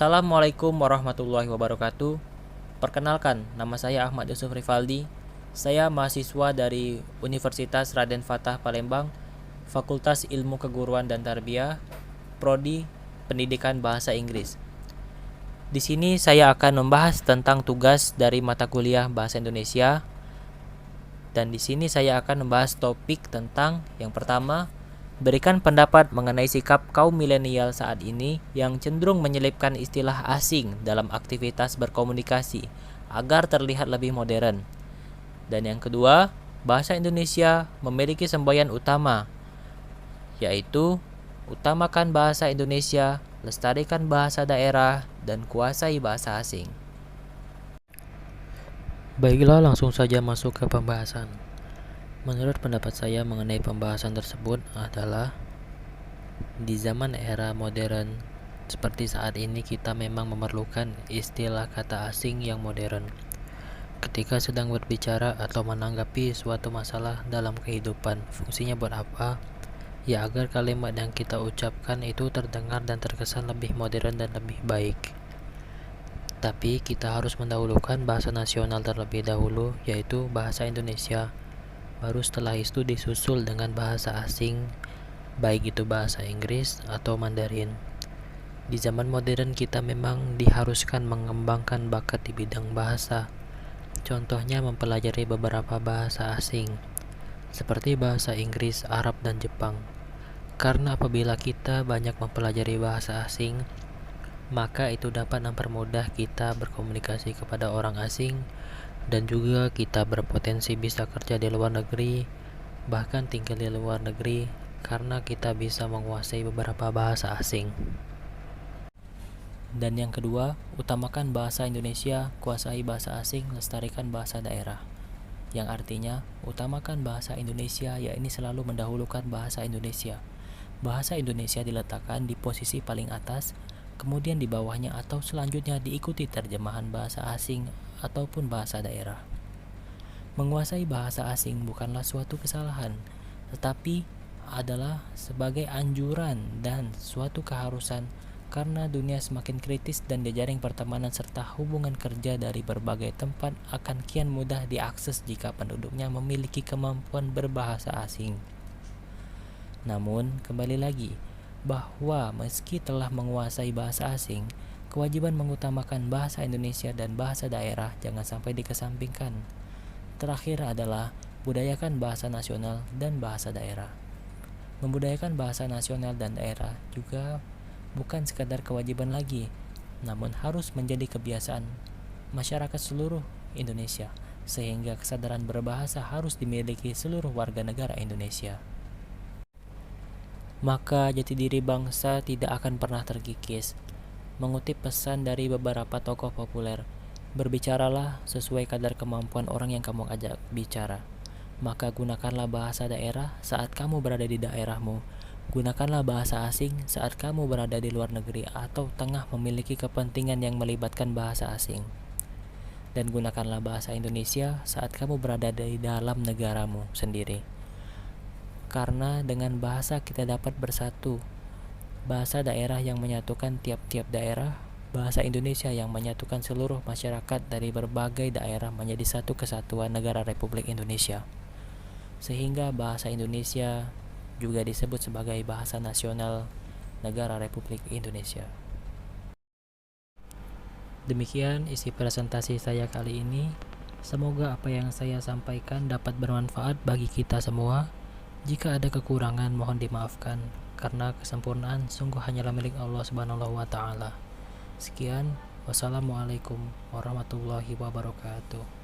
Assalamualaikum warahmatullahi wabarakatuh. Perkenalkan, nama saya Ahmad Yusuf Rivaldi. Saya mahasiswa dari Universitas Raden Fatah Palembang, Fakultas Ilmu Keguruan dan Tarbiyah, Prodi Pendidikan Bahasa Inggris. Di sini saya akan membahas tentang tugas dari mata kuliah Bahasa Indonesia. Dan di sini saya akan membahas topik tentang yang pertama, berikan pendapat mengenai sikap kaum milenial saat ini yang cenderung menyelipkan istilah asing dalam aktivitas berkomunikasi agar terlihat lebih modern. Dan yang kedua, bahasa Indonesia memiliki semboyan utama, yaitu utamakan bahasa Indonesia, lestarikan bahasa daerah, dan kuasai bahasa asing. Baiklah, langsung saja masuk ke pembahasan. Menurut pendapat saya mengenai pembahasan tersebut adalah di zaman era modern seperti saat ini kita memang memerlukan istilah kata asing yang modern ketika sedang berbicara atau menanggapi suatu masalah dalam kehidupan. Fungsinya buat apa? Ya agar kalimat yang kita ucapkan itu terdengar dan terkesan lebih modern dan lebih baik. Tapi kita harus mendahulukan bahasa nasional terlebih dahulu, yaitu bahasa Indonesia. Baru setelah itu disusul dengan bahasa asing, baik itu bahasa Inggris atau Mandarin. Di zaman modern kita memang diharuskan mengembangkan bakat di bidang bahasa. Contohnya mempelajari beberapa bahasa asing, seperti bahasa Inggris, Arab, dan Jepang. Karena apabila kita banyak mempelajari bahasa asing, maka itu dapat mempermudah kita berkomunikasi kepada orang asing, dan juga kita berpotensi bisa kerja di luar negeri, bahkan tinggal di luar negeri, karena kita bisa menguasai beberapa bahasa asing. Dan yang kedua, utamakan bahasa Indonesia, kuasai bahasa asing, lestarikan bahasa daerah. Yang artinya, utamakan bahasa Indonesia, yakni selalu mendahulukan bahasa Indonesia. Bahasa Indonesia diletakkan di posisi paling atas, kemudian di bawahnya atau selanjutnya diikuti terjemahan bahasa asing ataupun bahasa daerah. Menguasai bahasa asing bukanlah suatu kesalahan, tetapi adalah sebagai anjuran dan suatu keharusan karena dunia semakin kritis dan jejaring pertemanan serta hubungan kerja dari berbagai tempat akan kian mudah diakses jika penduduknya memiliki kemampuan berbahasa asing. Namun, kembali lagi, bahwa meski telah menguasai bahasa asing, kewajiban mengutamakan bahasa Indonesia dan bahasa daerah jangan sampai dikesampingkan. Terakhir adalah budayakan bahasa nasional dan bahasa daerah. Membudayakan bahasa nasional dan daerah juga bukan sekadar kewajiban lagi, namun harus menjadi kebiasaan masyarakat seluruh Indonesia, sehingga kesadaran berbahasa harus dimiliki seluruh warga negara Indonesia. Maka jati diri bangsa tidak akan pernah terkikis. Mengutip pesan dari beberapa tokoh populer, berbicaralah sesuai kadar kemampuan orang yang kamu ajak bicara. Maka gunakanlah bahasa daerah saat kamu berada di daerahmu. Gunakanlah bahasa asing saat kamu berada di luar negeri atau tengah memiliki kepentingan yang melibatkan bahasa asing. Dan gunakanlah bahasa Indonesia saat kamu berada di dalam negaramu sendiri. Karena dengan bahasa kita dapat bersatu. Bahasa daerah yang menyatukan tiap-tiap daerah, bahasa Indonesia yang menyatukan seluruh masyarakat dari berbagai daerah menjadi satu kesatuan negara Republik Indonesia. Sehingga bahasa Indonesia juga disebut sebagai bahasa nasional negara Republik Indonesia. Demikian isi presentasi saya kali ini. Semoga apa yang saya sampaikan dapat bermanfaat bagi kita semua. Jika ada kekurangan mohon dimaafkan, karena kesempurnaan sungguh hanyalah milik Allah Subhanahu wa Ta'ala. Sekian, wassalamualaikum warahmatullahi wabarakatuh.